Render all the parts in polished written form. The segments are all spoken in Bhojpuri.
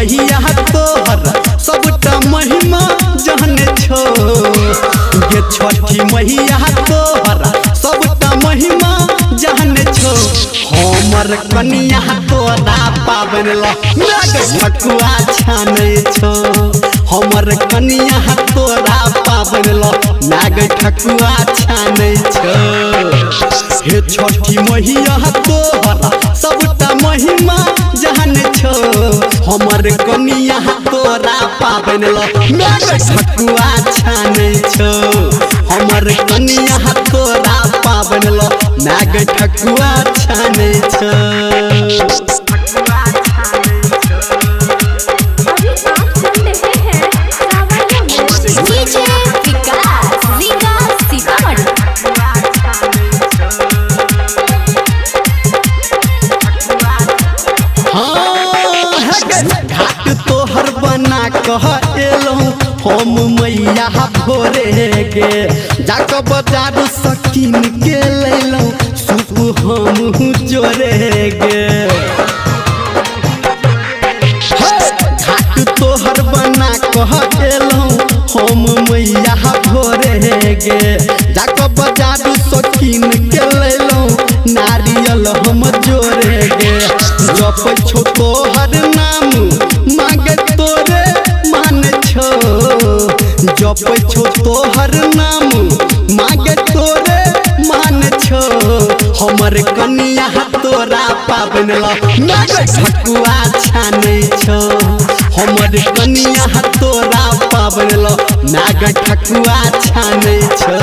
मैया तोहर सबटा महिमा जाने छो गे छठी मैया तोहर सबटा महिमा जाने छो हमर कनिया तोरा पाबन ठकुआ छाने छो हमर कनिया तोरा पाबन नाग ठकुआ छाने छो हे छठी मैया तोहर सबटा महिमा जाने छो हमर कनिया तोरा पाबन नाग ठकुआ छाने छो हमर कनिया तोरा पाबन नाग ठकुआ छाने छो। घाट तोहर बना कह एलहूँ हम मैया भोरे गे जाके बाजार सकीन के लैलूँ सूप हम जोरे गे घाट तोहर बना कह एलहूँ हम मैया भोरे गे जाके बाजार सकीन के लैलूँ नारियल हम जोरे गे जप छो तोहर नाम मांगे तोरे मान छो जप छो तोहर नाम मांगे तोरे मान छो हमर कनिया तोरा पाबन नाग ठकुआ छाने छो हमर कनिया तोरा पाबन नाग ठकुआ छाने छो।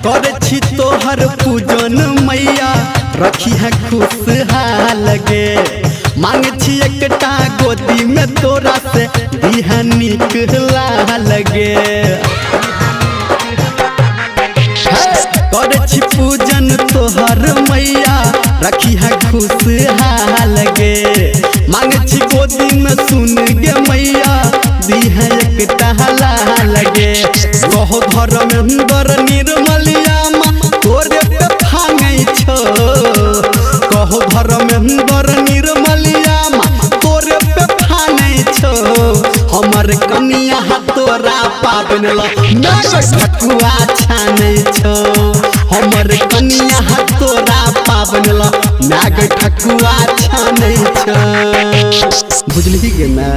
करे छी तोहर पूजन मैया रखी है खुशहाल गे मांगे छी एकटा गोदी में तोरा से दिहा निक लाल गे करे छी पूजन तोहर मैया रखी है खुशहाल गे मांगे छी गोदी में सुन गे मैया दिहा एकटा लाल गे कहो धर्मेंद्र निर्मलिया तोरे पे फांगै छो कहो धर्मेंद्र निर्मलिया तोरे पे फांगै छो हमर कनिया तोरा पाबन नाग ठकुआ छाने छो हमर कनिया तोरा पाबन नाग ठकुआ छाने छो बुझली गे ना।